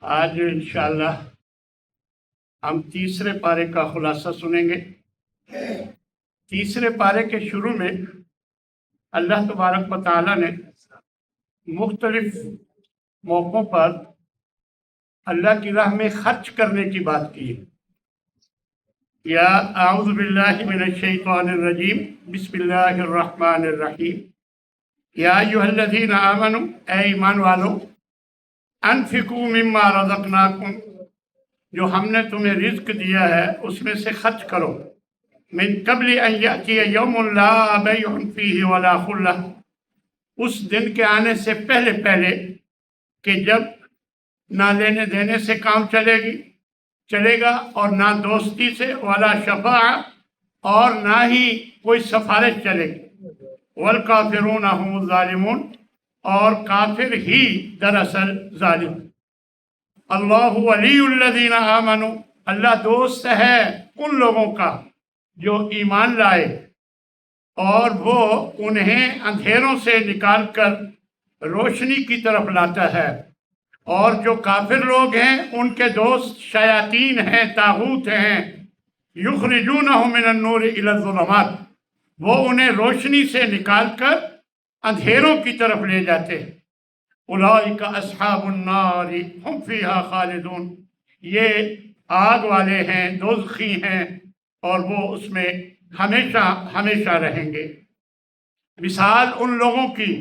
آج انشاءاللہ ہم تیسرے پارے کا خلاصہ سنیں گے۔ تیسرے پارے کے شروع میں اللہ تبارک و تعالیٰ نے مختلف موقعوں پر اللہ کی راہ میں خرچ کرنے کی بات کی ہے۔ یا اعوذ باللہ من الشیطان الرجیم، بسم اللہ الرحمن الرحیم۔ یا ایھا الذین آمنوا، اے ایمان والو، انفقوا مما رزقناکم، جو ہم نے تمہیں رزق دیا ہے اس میں سے خرچ کرو۔ من قبل ان یأتی یوم لا بیع فیہ ولا خلہ، اس دن کے آنے سے پہلے کہ جب نہ لینے دینے سے کام چلے گا اور نہ دوستی سے، ولا شفاعہ، اور نہ ہی کوئی سفارش چلے گی، والکافرون هم الظالمون، اور کافر ہی دراصل ظالم۔ اللہ ولی الذین آمنوا، اللہ دوست ہے ان لوگوں کا جو ایمان لائے اور وہ انہیں اندھیروں سے نکال کر روشنی کی طرف لاتا ہے، اور جو کافر لوگ ہیں ان کے دوست شیاطین ہیں، طاغوت ہیں، یخرجونہم من النور الی الظلمات، وہ انہیں روشنی سے نکال کر اندھیروں کی طرف لے جاتے ہیں۔ اولئک اصحاب النار ہم فیہا خالدون، یہ آگ والے ہیں، دوزخی ہیں، اور وہ اس میں ہمیشہ ہمیشہ رہیں گے۔ مثال ان لوگوں کی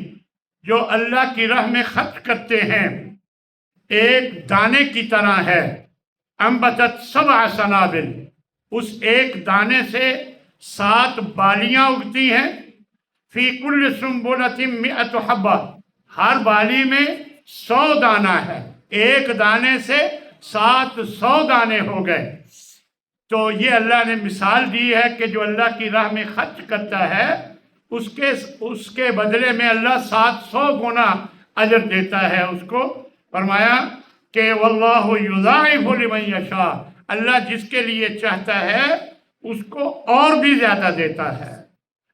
جو اللہ کی راہ میں خرچ کرتے ہیں ایک دانے کی طرح ہے۔ انبتت 7 سنابل، اس ایک دانے سے 7 بالیاں اگتی ہیں۔ فی کل سنبلۃ 100 حبہ، ہر بالی میں 100 دانہ ہے، ایک دانے سے 700 دانے ہو گئے۔ تو یہ اللہ نے مثال دی ہے کہ جو اللہ کی راہ میں خرچ کرتا ہے اس کے بدلے میں اللہ 700 گنا اجر دیتا ہے اس کو۔ فرمایا کہ واللہ یضاعف لمن یشاء، اللہ جس کے لیے چاہتا ہے اس کو اور بھی زیادہ دیتا ہے۔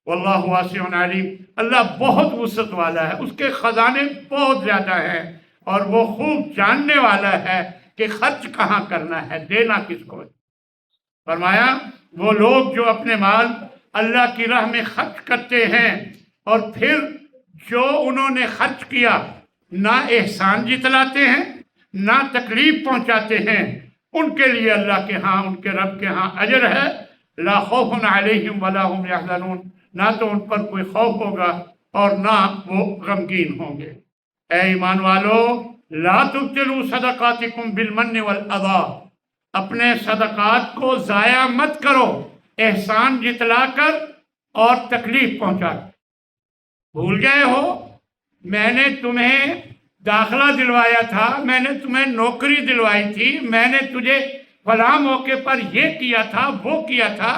واللہ واسع علیم، اللہ بہت وسعت والا ہے، اس کے خزانے بہت زیادہ ہیں، اور وہ خوب جاننے والا ہے کہ خرچ کہاں کرنا ہے، دینا کس کو۔ فرمایا وہ لوگ جو اپنے مال اللہ کی راہ میں خرچ کرتے ہیں اور پھر جو انہوں نے خرچ کیا نہ احسان جتلاتے ہیں نہ تکلیف پہنچاتے ہیں، ان کے لیے اللہ کے ہاں، ان کے رب کے ہاں اجر ہے۔ لا خوف علیہم ولا هم یحزنون، نہ تو ان پر کوئی خوف ہوگا اور نہ وہ غمگین ہوں گے۔ اے ایمان والو، لا تبطلوا صدقاتکم بالمن والاذی، اپنے صدقات کو ضائع مت کرو احسان جتلا کر اور تکلیف پہنچا کر۔ بھول گئے ہو میں نے تمہیں داخلہ دلوایا تھا، میں نے تمہیں نوکری دلوائی تھی، میں نے تجھے فلاں موقع پر یہ کیا تھا، وہ کیا تھا،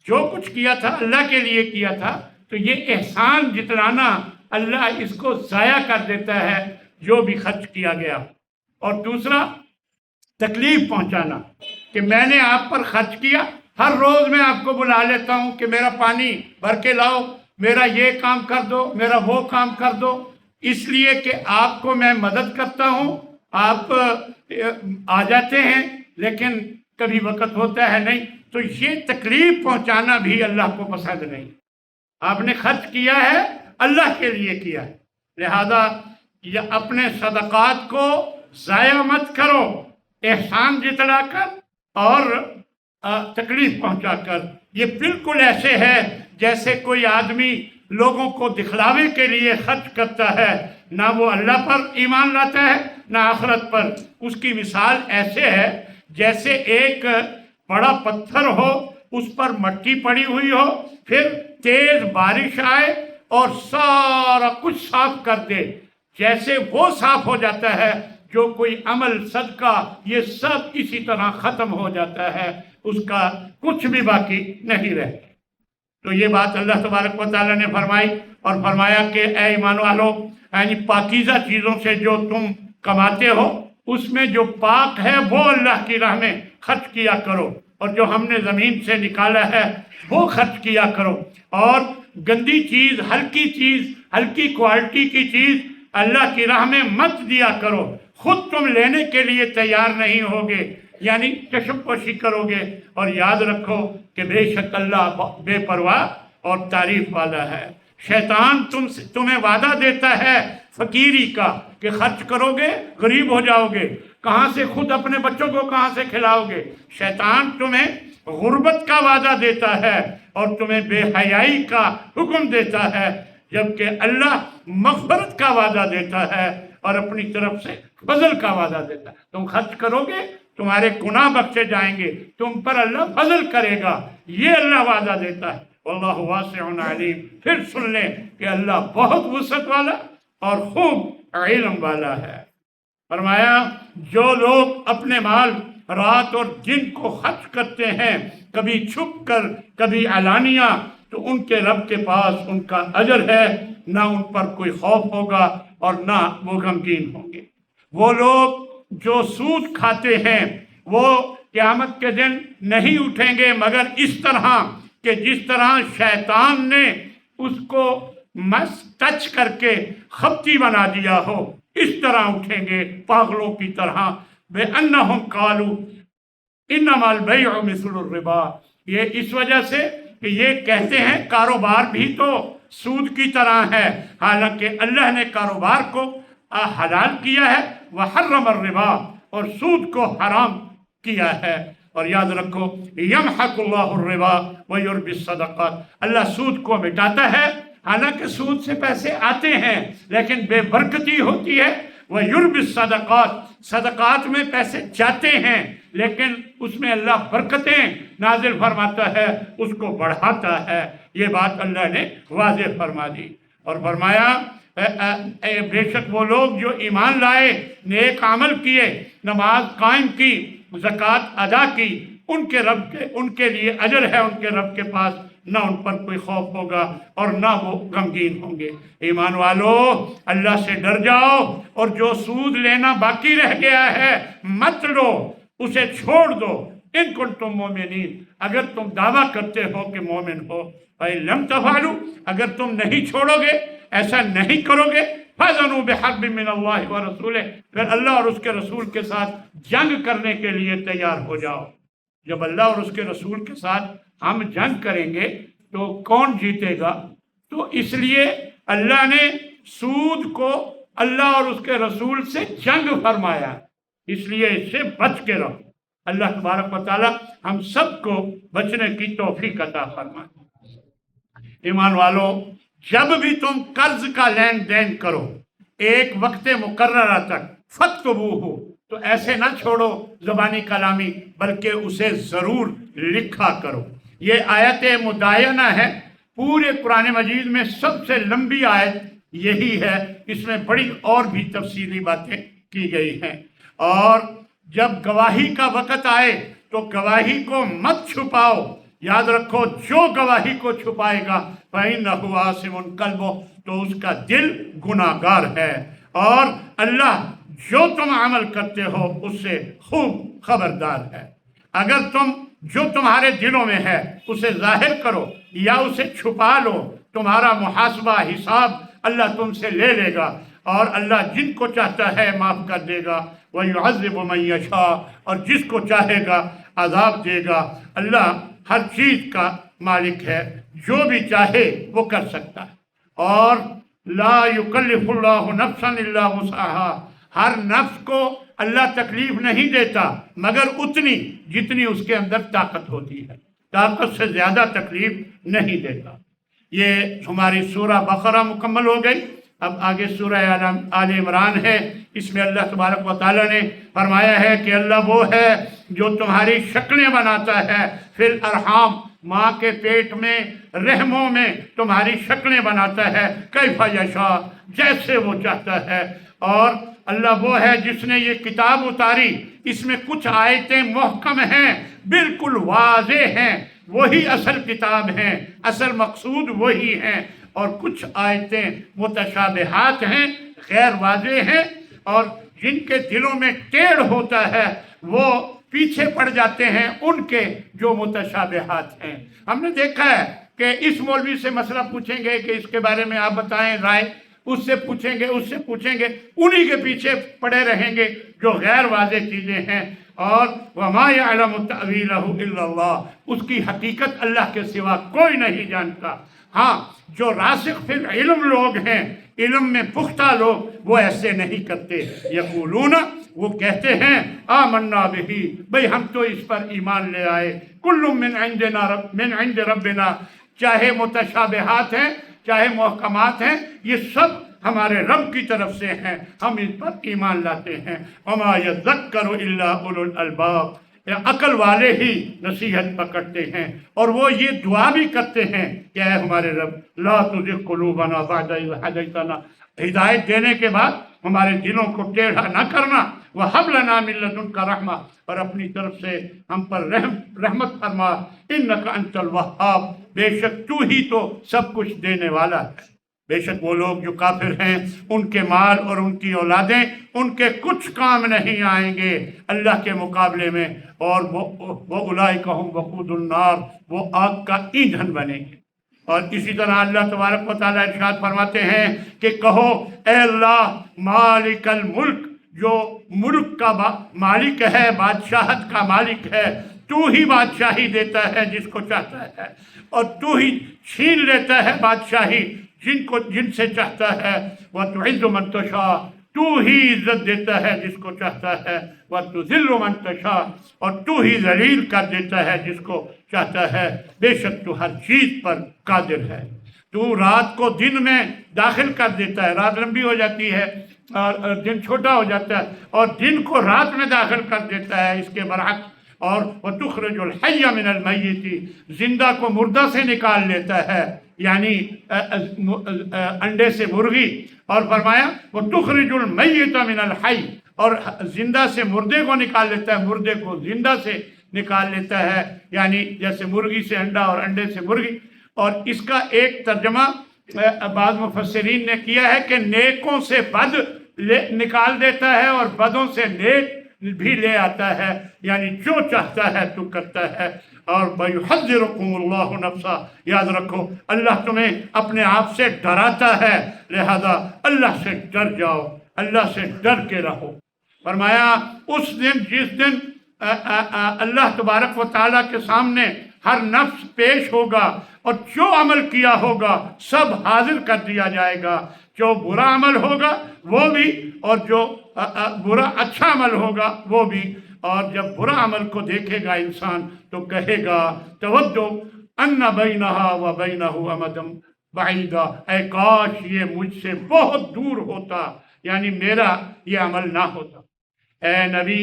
جو کچھ کیا تھا اللہ کے لیے کیا تھا، تو یہ احسان جتلانا اللہ اس کو ضائع کر دیتا ہے جو بھی خرچ کیا گیا۔ اور دوسرا تکلیف پہنچانا، کہ میں نے آپ پر خرچ کیا، ہر روز میں آپ کو بلا لیتا ہوں کہ میرا پانی بھر کے لاؤ، میرا یہ کام کر دو، میرا وہ کام کر دو، اس لیے کہ آپ کو میں مدد کرتا ہوں، آپ آ جاتے ہیں لیکن کبھی وقت ہوتا ہے نہیں، تو یہ تکلیف پہنچانا بھی اللہ کو پسند نہیں۔ آپ نے خرچ کیا ہے اللہ کے لیے کیا ہے، لہذا یہ اپنے صدقات کو ضائع مت کرو احسان جتلا کر اور تکلیف پہنچا کر۔ یہ بالکل ایسے ہے جیسے کوئی آدمی لوگوں کو دکھلاوے کے لیے خرچ کرتا ہے، نہ وہ اللہ پر ایمان لاتا ہے نہ آخرت پر۔ اس کی مثال ایسے ہے جیسے ایک بڑا پتھر ہو، اس پر مٹی پڑی ہوئی ہو، پھر تیز بارش آئے اور سارا کچھ صاف کر دے، جیسے وہ صاف ہو جاتا ہے جو کوئی عمل صدقہ یہ سب اسی طرح ختم ہو جاتا ہے، اس کا کچھ بھی باقی نہیں رہتا۔ تو یہ بات اللہ تبارک و تعالیٰ نے فرمائی، اور فرمایا کہ اے ایمان والو، یعنی پاکیزہ چیزوں سے جو تم کماتے ہو اس میں جو پاک ہے وہ اللہ کی راہ میں خرچ کیا کرو، اور جو ہم نے زمین سے نکالا ہے وہ خرچ کیا کرو، اور گندی چیز، ہلکی کوالٹی کی چیز अल्लाह की राह में मत दिया करो, खुद तुम लेने के लिए तैयार नहीं होगे, यानी कशमकशी करोगे। और याद रखो कि बेशक अल्लाह बेपरवाह और तारीफ वाला है। शैतान तुम्हें वादा देता है फकीरी का कि खर्च करोगे गरीब हो जाओगे, कहाँ से खुद अपने बच्चों को कहाँ से खिलाओगे। शैतान तुम्हें गुर्बत का वादा देता है और तुम्हें बेहयाई का हुक्म देता है, जबकि अल्लाह मग़फ़िरत का वादा देता है और अपनी तरफ से फजल का वादा देता है। तुम खर्च करोगे तुम्हारे गुनाह बख्शे जाएंगे, तुम पर अल्लाह फजल करेगा, ये अल्लाह वादा देता है। वल्लाहु वासिउन अलीम। फिर सुन लें कि अल्लाह बहुत वुसअत वाला और खूब इल्म वाला है। फरमाया जो लोग अपने माल रात और दिन को खर्च करते हैं, कभी छुप कर कभी अलानिया, तो उनके रब के पास उनका अजर है, ना उन पर कोई खौफ होगा और ना वो गमगीन होंगे। वो लोग जो सूद खाते हैं वो क़यामत के दिन नहीं उठेंगे मगर इस तरह कि जिस तरह शैतान ने उसको मस टच करके खप्ती बना दिया हो, इस तरह उठेंगे पागलों की तरह। बेअन्नहुम कालू इन्नमल बैउ मिस्लुर रिबा, ये इस वजह से कि ये कहते हैं कारोबार भी तो सूद की तरह है, हालांकि अल्लाह ने कारोबार को हलाल किया है, वह हर्रम रिबा, और सूद को हराम किया है। और याद रखो यमहकुल्लाहु रिबा व युर्बिस सदक़ात, अल्लाह सूद को मिटाता है, हालांकि सूद से पैसे आते हैं लेकिन बेबरकती होती है। वह युर्बिस सदक़ात, सदक़ात में पैसे जाते हैं लेकिन उसमें अल्लाह बरकतें नाजिल फरमाता है, उसको बढ़ाता है। ये बात अल्लाह ने वाज़ेह फरमा दी। और फरमाया बेशक वो लोग जो ईमान लाए, नेक अमल किए, नमाज कायम की, ज़कात अदा की, उनके लिए अजर है उनके रब के पास, ना उन पर कोई खौफ होगा और ना वो गमगीन होंगे। ईमान वालों, अल्लाह से डर जाओ और जो सूद लेना बाकी रह गया है मत लो, उसे छोड़ दो। इन कुंतुम मोमिनीन, अगर तुम दावा करते हो कि मोमिन हो। लम तफालू, अगर तुम नहीं छोड़ोगे, ऐसा नहीं करोगे, फज़नु बिहर्बिन मिनल्लाहि व रसूलिही, फिर अल्लाह और उसके रसूल के साथ जंग करने के लिए तैयार हो जाओ। जब अल्लाह और उसके रसूल के साथ हम जंग करेंगे तो कौन जीतेगा? तो इसलिए अल्लाह ने सूद को अल्लाह और उसके रसूल से जंग फरमाया, इसलिए इससे बच के रहो। अल्लाह तबारक व तआला हम सबको बचने की तौफीक अता फरमाए। ईमान वालों, जब भी तुम कर्ज का लेन देन करो एक वक्त मुकर्ररा तक फक्तबूहु, तो ऐसे ना छोड़ो ज़बानी कलामी, बल्कि उसे ज़रूर लिखा करो। ये आयत मुदायना है, पूरे कुरान मजीद में सबसे लंबी आयत यही है, इसमें बड़ी और भी तफसीली बातें की गई हैं। और जब गवाही का वक़्त आए तो गवाही को मत छुपाओ। याद रखो, जो गवाही को छुपाएगा फ़इन्नहु आसिमुन क़ल्बुहु, तो उसका दिल गुनाहगार है। और अल्लाह जो तुम अमल करते हो उससे खूब खबरदार है। अगर तुम जो तुम्हारे दिलों में है उसे जाहिर करो या उसे छुपा लो, तुम्हारा मुहासबा हिसाब अल्लाह तुमसे ले लेगा। और अल्लाह जिनको चाहता है माफ़ कर देगा, व युअज़्ज़िबु मन यशा, और जिसको चाहेगा अज़ाब देगा। अल्लाह हर चीज़ का मालिक है, जो भी चाहे वो कर सकता है। और ला युकल्लिफुल्लाहु नफ्सन इल्ला वुसअहा, हर नफ्स को अल्लाह तकलीफ नहीं देता मगर उतनी जितनी उसके अंदर ताकत होती है, ताकत से ज़्यादा तकलीफ नहीं देता। ये हमारी सूरह बकरा मुकम्मल हो गई। अब आगे सूरह आल इमरान है। इसमें अल्लाह तबारक व तआला ने फरमाया है कि अल्लाह वो है जो तुम्हारी शक्लें बनाता है, फिर अरहाम, माँ के पेट में, रहमों में तुम्हारी शक्लें बनाता है, कैफा यशा, जैसे वो चाहता है। और अल्लाह वो है जिसने ये किताब उतारी, इसमें कुछ आयतें मुहकम हैं, बिल्कुल वाज़े हैं, वही असल किताब हैं, असल मकसूद वही हैं। और कुछ आयतें मुतशाबिहात हैं, गैर वाज़े हैं, और जिनके दिलों में टेढ़ होता है वो पीछे पड़ जाते हैं उनके जो मुतशाबिहात हैं। हमने देखा है कि इस मौलवी से मसला पूछेंगे कि इसके बारे में आप बताएं राय, اس سے پوچھیں گے، انہی کے پیچھے پڑے رہیں گے جو غیر واضح چیزیں ہیں۔ اور وَمَا يَعْلَمُ تَأْوِيلَهُ إِلَّا اللَّهُ، اس کی حقیقت اللہ کے سوا کوئی نہیں جانتا۔ ہاں، جو راسخ فی العلم لوگ ہیں، علم میں پختہ لوگ، وہ ایسے نہیں کرتے۔ یقولون، وہ کہتے ہیں، آمنا بہی، بھئی ہم تو اس پر ایمان لے آئے، کل من عند ربنا، چاہے متشابہات ہیں چاہے محکمات ہیں، یہ سب ہمارے رب کی طرف سے ہیں، ہم اس پر ایمان لاتے ہیں۔ وما یذکر الا اولو الالباب، عقل والے ہی نصیحت پکڑتے ہیں، اور وہ یہ دعا بھی کرتے ہیں کہ اے ہمارے رب، لا تزغ قلوبنا بعد اذ ہدیتنا، ہدایت دینے کے بعد ہمارے دلوں کو ٹیڑھا نہ کرنا، وہب لنا من لدنک رحمہ، اور اپنی طرف سے ہم پر رحمت فرما، انک انت الوہاب، بے شک تو ہی تو سب کچھ دینے والا ہے۔ بے شک وہ لوگ جو کافر ہیں، ان کے مال اور ان کی اولادیں ان کے کچھ کام نہیں آئیں گے اللہ کے مقابلے میں، اور وہ اولئک ھم وقود النار، وہ آگ کا ایندھن بنیں گے۔ اور اسی طرح اللہ تبارک و تعالیٰ ارشاد فرماتے ہیں کہ کہو اے اللہ مالک الملک، جو ملک کا مالک ہے، بادشاہت کا مالک ہے، تو ہی بادشاہی دیتا ہے جس کو چاہتا ہے، اور تو ہی چھین لیتا ہے بادشاہی جن سے چاہتا ہے، وَتُعِزُّ مَن تَشَاءُ، تو ہی عزت دیتا ہے جس کو چاہتا ہے، وَتُذِلُّ مَن تَشَاءُ، اور تو ہی ذلیل کر دیتا ہے جس کو چاہتا ہے۔ بے شک تو ہر چیز پر قادر ہے۔ تو رات کو دن میں داخل کر دیتا ہے، رات لمبی ہو جاتی ہے اور دن چھوٹا ہو جاتا ہے، اور دن کو رات میں داخل کر دیتا ہے، اس کے برعکس۔ اور وَتُخْرِجُ الْحَيَّ مِنَ الْمَيِّتِ، زندہ کو مردہ سے نکال لیتا ہے، یعنی انڈے سے مرغی، اور فرمایا وَتُخْرِجُ الْمَيِّتَ مِنَ الْحَيِّ، اور زندہ سے مردے کو نکال لیتا ہے، مردے کو زندہ سے نکال لیتا ہے، یعنی جیسے مرغی سے انڈا اور انڈے سے مرغی۔ اور اس کا ایک ترجمہ بعض مفسرین نے کیا ہے کہ نیکوں سے بد نکال دیتا ہے اور بدوں سے نیک بھی لے آتا ہے، یعنی جو چاہتا ہے تو کرتا ہے۔ اور وَيُحَذِّرُكُمُ اللَّهُ نَفْسَهُ، یاد رکھو اللہ تمہیں اپنے آپ سے ڈراتا ہے، لہذا اللہ سے ڈر جاؤ، اللہ سے ڈر کے رہو۔ فرمایا اس دن جس دن اللہ تبارک و تعالیٰ کے سامنے ہر نفس پیش ہوگا اور جو عمل کیا ہوگا سب حاضر کر دیا جائے گا، جو برا عمل ہوگا وہ بھی، اور جو اچھا عمل ہوگا وہ بھی۔ اور جب برا عمل کو دیکھے گا انسان تو کہے گا تودو ان بینہا و بینہ امدا بعیدا، اے کاش یہ مجھ سے بہت دور ہوتا، یعنی میرا یہ عمل نہ ہوتا۔ اے نبی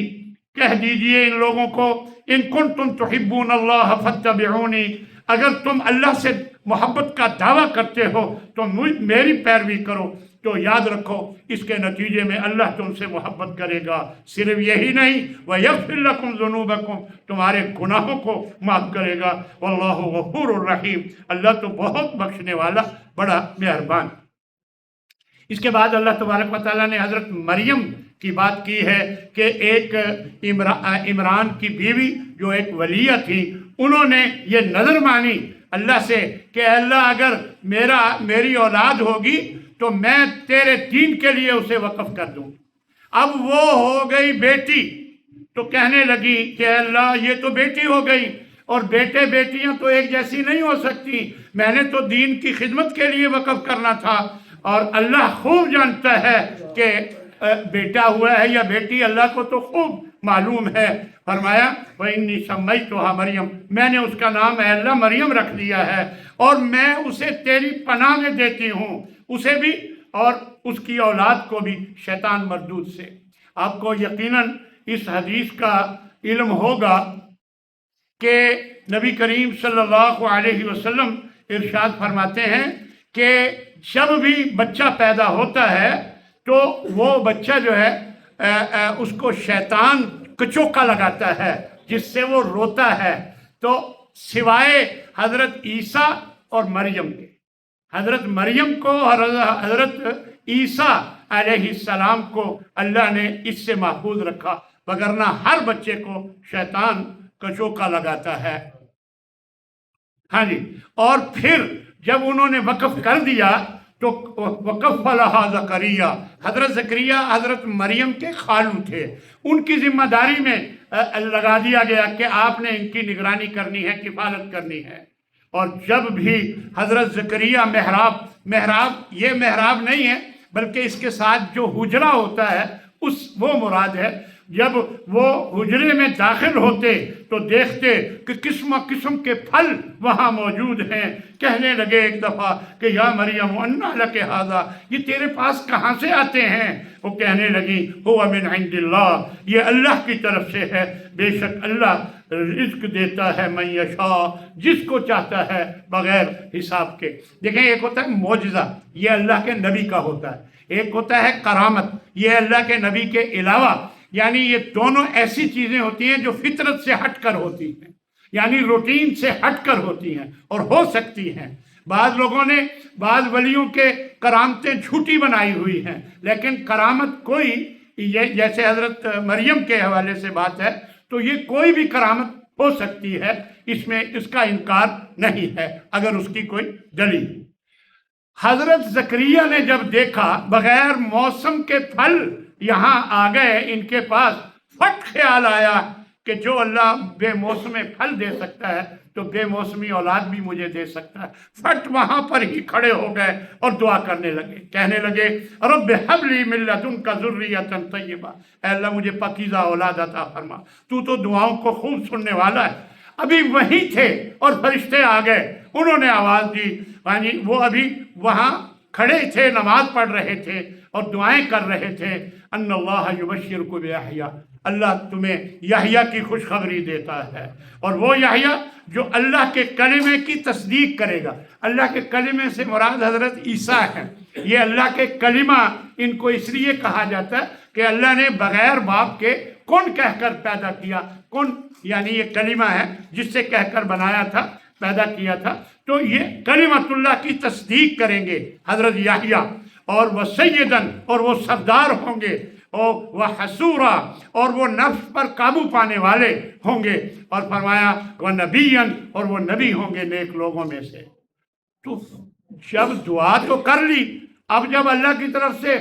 کہہ دیجئے ان لوگوں کو، ان کنتم تحبون اللہ فاتبعونی، اگر تم اللہ سے محبت کا دعویٰ کرتے ہو تو میری پیروی کرو۔ تو یاد رکھو اس کے نتیجے میں اللہ تم سے محبت کرے گا۔ صرف یہی نہیں، وَيَغْفِرْ لَكُمْ ذُنُوبَكُمْ، تمہارے گناہوں کو معاف کرے گا۔ وَاللَّهُ غَفُورٌ رَحِيمٌ، اللہ تو بہت بخشنے والا، بڑا مہربان۔ اس کے بعد اللہ تبارک و تعالیٰ نے حضرت مریم کی بات کی ہے کہ ایک عمران کی بیوی جو ایک ولیہ تھی، انہوں نے یہ نظر مانی اللہ سے کہ اللہ اگر میری اولاد ہوگی تو میں تیرے دین کے لیے اسے وقف کر دوں۔ اب وہ ہو گئی بیٹی تو کہنے لگی کہ اللہ یہ تو بیٹی ہو گئی، اور بیٹے بیٹیاں تو ایک جیسی نہیں ہو سکتی، میں نے تو دین کی خدمت کے لیے وقف کرنا تھا، اور اللہ خوب جانتا ہے کہ بیٹا ہوا ہے یا بیٹی، اللہ کو تو خوب معلوم ہے۔ فرمایا وَإِنِّي سَمَّيْتُهَا مریم، میں نے اس کا نام اے اللہ مریم رکھ دیا ہے، اور میں اسے تیری پناہ میں دیتی ہوں، اسے بھی اور اس کی اولاد کو بھی شیطان مردود سے۔ آپ کو یقیناً اس حدیث کا علم ہوگا کہ نبی کریم صلی اللہ علیہ وسلم ارشاد فرماتے ہیں کہ جب بھی بچہ پیدا ہوتا ہے تو وہ بچہ جو ہے اس کو شیطان کچوکا لگاتا ہے جس سے وہ روتا ہے، تو سوائے حضرت عیسیٰ اور مریم کے، حضرت مریم کو اور حضرت عیسیٰ علیہ السلام کو اللہ نے اس سے محفوظ رکھا، وگرنہ ہر بچے کو شیطان کچوکا لگاتا ہے۔ ہاں جی، اور پھر جب انہوں نے وقف کر دیا تو वकफ़लहा ज़करिया, हज़रत ज़करिया हज़रत मरियम के खालू थे, उनकी ज़िम्मेदारी में लगा दिया गया कि आपने इनकी निगरानी करनी है, किफ़ालत करनी है। और जब भी हज़रत ज़करिया महराब ये महराब नहीं है बल्कि इसके साथ जो हुजरा होता है वो मुराद है। जब वो हुजरे में दाखिल होते तो देखते कि किस्म किस्म के फल वहाँ मौजूद हैं। कहने लगे एक दफ़ा कि या मरियम अन्ना लके हाज़ा, ये तेरे पास कहाँ से आते हैं? वो कहने लगी हुवा मिन इंदिल्लाह, ये अल्लाह की तरफ से है, बेशक अल्लाह रिज़्क देता है मन यशा, जिसको चाहता है बग़ैर हिसाब के। देखें, एक होता है मौजज़ा, ये अल्लाह के नबी का होता है, एक होता है करामत, ये अल्लाह के नबी के अलावा, यानी ये दोनों ऐसी चीज़ें होती हैं जो फितरत से हटकर होती हैं, यानी रूटीन से हटकर होती हैं और हो सकती हैं। बाद लोगों ने बाद वलियों के करामतें झूठी बनाई हुई हैं, लेकिन करामत कोई, ये जैसे हज़रत मरियम के हवाले से बात है तो ये कोई भी करामत हो सकती है, इसमें इसका इनकार नहीं है अगर उसकी कोई दलील। हज़रत ज़करिया ने जब देखा बग़ैर मौसम के फल यहाँ आ गए इनके पास, फट ख्याल आया कि जो अल्लाह बेमौसम फल दे सकता है तो बेमौसमी औलाद भी मुझे दे सकता है। फट वहाँ पर ही खड़े हो गए और दुआ करने लगे, कहने लगे रब्बि हबली मिन लदुनका ज़ुर्रियतन तय्यबा, ऐ अल्लाह मुझे पाकीज़ा औलाद अता फरमा, तू तो दुआओं को खूब सुनने वाला है। अभी वहीं थे और फरिश्ते आ गए, उन्होंने आवाज़ दी, यानी वो अभी वहाँ खड़े थे, नमाज पढ़ रहे थे और दुआएं कर रहे थे। अन्नल्लाह युबश्शिरुकुम बियहया, अल्लाह तुम्हें यहया की खुशखबरी देता है, और वो यहया जो अल्लाह के कलिमे की तस्दीक करेगा। अल्लाह के कलिमे से मुराद हज़रत ईसा है। ये अल्लाह के कलिमा इनको इसलिए कहा जाता है कि अल्लाह ने बग़ैर बाप के कौन कहकर पैदा किया, कौन यानी ये कलिमा है जिससे कहकर बनाया था, पैदा किया था। तो ये कलिमतुल्लाह की तस्दीक करेंगे हज़रत यहया, और वह सैयदन, और वो सरदार होंगे, और वह हसूरा, और वो नफ्स पर काबू पाने वाले होंगे, और फरमाया वह नबीयन, और वो नबी होंगे नेक लोगों में से। तो जब दुआ तो कर ली, अब जब अल्लाह की तरफ से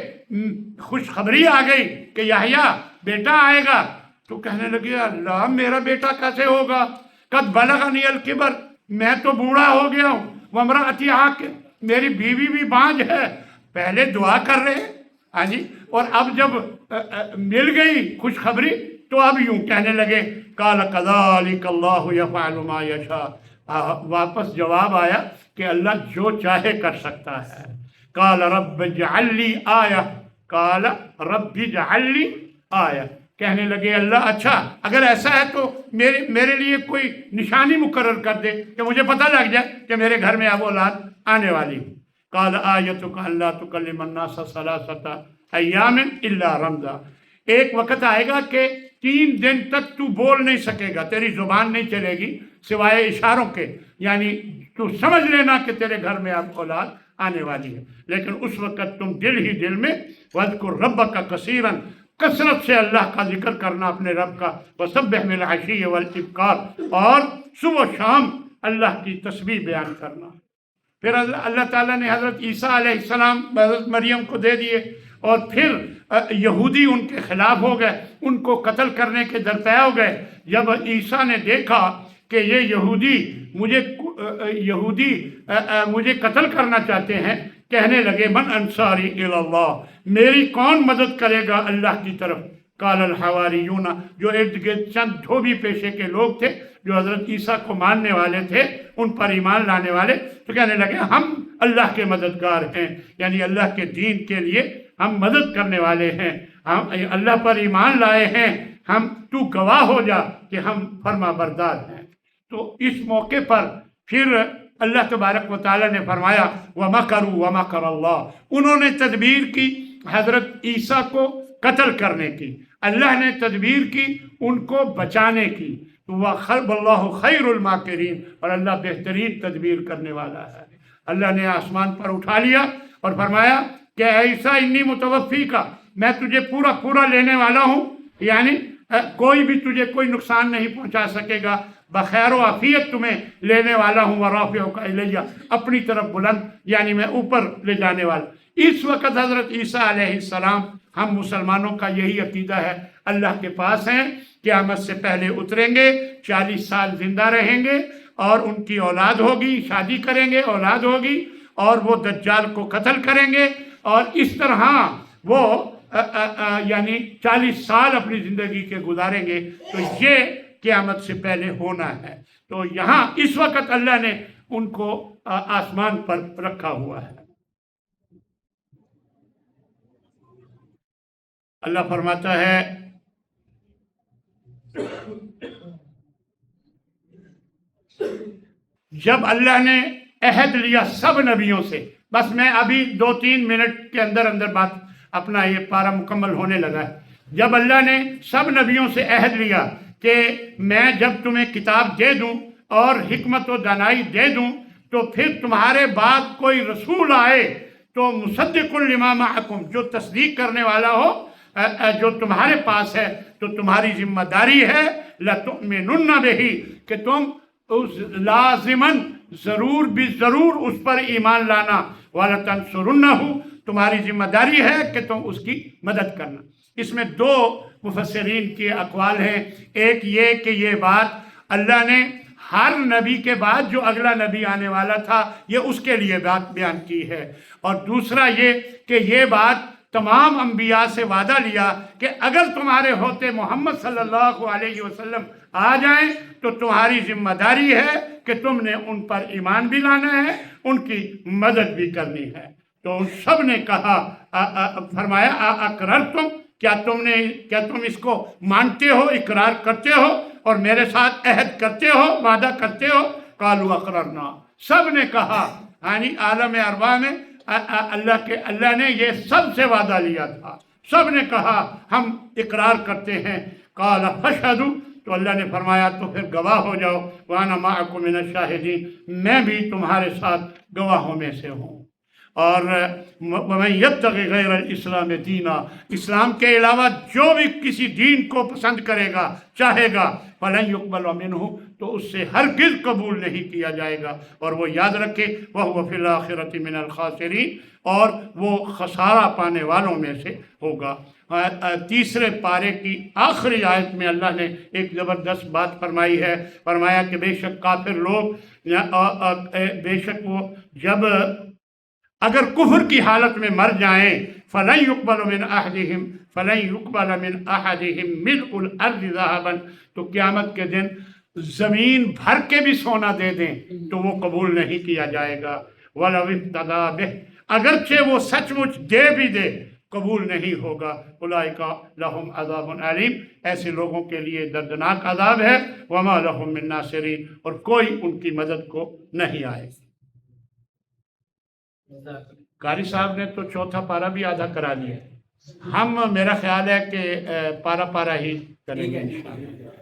खुशखबरी आ गई कि यहया बेटा आएगा, तो कहने लगे अल्लाह मेरा बेटा कैसे होगा? कद बलगनी अल किबर, मैं तो बूढ़ा हो गया हूँ, वमराअती आक़िर, मेरी बीवी भी बांझ है। पहले दुआ कर रहे हैं, हाँ जी, और अब जब मिल गई खुशखबरी तो अब यूं कहने लगे काल कज़ालिक अल्लाहु यफ़अलु मा यशा। वापस जवाब आया कि अल्लाह जो चाहे कर सकता है। काल रब्बि जअल्ली आया, काल रब्बि जअल्ली आया, कहने लगे अल्लाह अच्छा अगर ऐसा है तो मेरे लिए कोई निशानी मुकर्रर कर दे कि मुझे पता लग जाए कि मेरे घर में अब औलाद आने वाली। काल आयतुका अल्ला तुकल्लिमन नास सलासता अय्यामिन इल्ला रमज़ा, एक वक़्त आएगा कि 3 दिन तक तू बोल नहीं सकेगा, तेरी ज़ुबान नहीं चलेगी सिवाय इशारों के, यानी तू समझ लेना कि तेरे घर में अब औलाद आने वाली है। लेकिन उस वक़्त तुम दिल ही दिल में वज़्कुर रब्बका कसीरन, कसरत से अल्लाह का जिक्र करना अपने रब का, वसब्बिह बिल अशी वल इब्कार, और सुबह शाम अल्लाह की तस्बीह बयान करना। फिर अल्लाह ताला ने हज़रत ईसा अलैहिस्सलाम हज़रत मरियम को दे दिए, और फिर यहूदी उनके ख़िलाफ़ हो गए, उनको कत्ल करने के दरपे हो गए। जब ईसा ने देखा कि ये यहूदी मुझे कत्ल करना चाहते हैं, कहने लगे मन अंसारी इलल्लाह, मेरी कौन मदद करेगा अल्लाह की तरफ। कालल हवारियूना, जो इर्द गिर्द चंद धोबी पेशे के लोग थे जो हज़रत ईसा को मानने वाले थे, उन पर ईमान लाने वाले, तो कहने लगे हम अल्लाह के मददगार हैं, यानी अल्लाह के दीन के लिए हम मदद करने वाले हैं, हम अल्लाह पर ईमान लाए हैं, हम तू गवाह हो जा कि हम फर्मा बरदार हैं। तो इस मौके पर फिर अल्लाह तबारक व तआला ने फरमाया व मकरू व मकर अल्लाह, उन्होंने तदबीर की हज़रत ईसा को कत्ल करने की, अल्लाह ने तदबीर की उनको बचाने की। तो वह वल्लाहु खैरुल माकिरीन, और अल्लाह बेहतरीन तदबीर करने वाला है। अल्लाह ने आसमान पर उठा लिया और फरमाया कि ऐसा इन्नी मुतवफ़ी का, मैं तुझे पूरा लेने वाला हूँ, यानी कोई भी तुझे कोई नुकसान नहीं पहुँचा सकेगा बखैर व आफियत तुम्हें लेने वाला हूँ, वराफ़िउका इलैया, अपनी तरफ बुलंद, यानी मैं ऊपर ले जाने वाला। इस वक्त हज़रत ईसा अलैहिस्सलाम, हम मुसलमानों का यही अकीदा है, अल्लाह के पास हैं, क़यामत से पहले उतरेंगे, 40 साल जिंदा रहेंगे और उनकी औलाद होगी, शादी करेंगे, औलाद होगी और वो दज्जाल को कत्ल करेंगे और इस तरह वो यानी 40 साल अपनी ज़िंदगी के गुजारेंगे। तो ये क़यामत से पहले होना है। तो यहाँ इस वक्त अल्लाह ने उनको आसमान पर रखा हुआ है। अल्लाह फरमाता है, जब अल्लाह ने अहद लिया सब नबियों से, बस मैं अभी 2-3 मिनट के अंदर अंदर बात अपना ये पारा मुकम्मल होने लगा है। जब अल्लाह ने सब नबियों से अहद लिया कि मैं जब तुम्हें किताब दे दूं और हिकमत व दानाई दे दूं, तो फिर तुम्हारे बाद कोई रसूल आए तो मुसद्दिकुल लिमा मअकुम, जो तस्दीक करने वाला हो जो तुम्हारे पास है, तो तुम्हारी जिम्मेदारी है लतुमिनुन्ना बिही, कि तुम उस लाजिमन जरूर भी जरूर उस पर ईमान लाना, वाला तंसुरुन्नहु, तुम्हारी जिम्मेदारी है कि तुम उसकी मदद करना। इसमें 2 मुफस्सिरीन के अक़वाल हैं। एक ये कि ये बात अल्लाह ने हर नबी के बाद जो अगला नबी आने वाला था, ये उसके लिए बात बयान की है, और दूसरा ये कि ये बात तमाम अंबिया से वादा लिया कि अगर तुम्हारे होते मोहम्मद सल्लल्लाहु अलैहि वसल्लम आ जाएं तो तुम्हारी जिम्मेदारी है कि तुमने उन पर ईमान भी लाना है, उनकी मदद भी करनी है। तो उन सब ने कहा, फरमाया अकरर तुम, क्या तुम इसको मानते हो, इकरार करते हो और मेरे साथ अहद करते हो, वादा करते हो? कालू अकररना, सब ने कहा, यानी आलम अरबा में अल्लाह ने ये सब से वादा लिया था, सब ने कहा हम इकरार करते हैं। काला फशहदू, तो अल्लाह ने फरमाया तो फिर गवाह हो जाओ, वाना माअकुम मिनश शाहिदीन, मैं भी तुम्हारे साथ गवाहों में से हूँ। और वमन यब्तग़ि गैरल इस्लाम दीना, इस्लाम के अलावा जो भी किसी दीन को पसंद करेगा, चाहेगा, फलन युक़बल मिन्हु, तो उससे हरगिज़ कबूल नहीं किया जाएगा। और वो याद रखे, वहुव फ़िल आखिरति मिनल खासिरीन, और वो खसारा पाने वालों में से होगा। 3रे पारे की आखिरी आयत में अल्लाह ने एक ज़बरदस्त बात फरमाई है। फरमाया कि बेशक काफिर लोग, बेशक वो जब अगर कुफ्र की हालत में मर जाएं, फलन युक़बल मिन अहदिहिम मिल्उल अर्ज़ि ज़हबन, तो क़यामत के दिन ज़मीन भर के भी सोना दे दें तो वो कबूल नहीं किया जाएगा। वलव इफ्तदा बिह, अगरचे वो सचमुच दे भी दे, कबूल नहीं होगा। उलाइका लहुम अज़ाबुन अलीम, ऐसे लोगों के लिए दर्दनाक अज़ाब है। वमा लहुम मिन नासिरीन, और कोई उनकी मदद को नहीं आएगी। कारी साहब ने तो चौथा पारा भी आधा करा दिया। हम, मेरा ख्याल है कि पारा पारा ही करेंगे इंशाअल्लाह।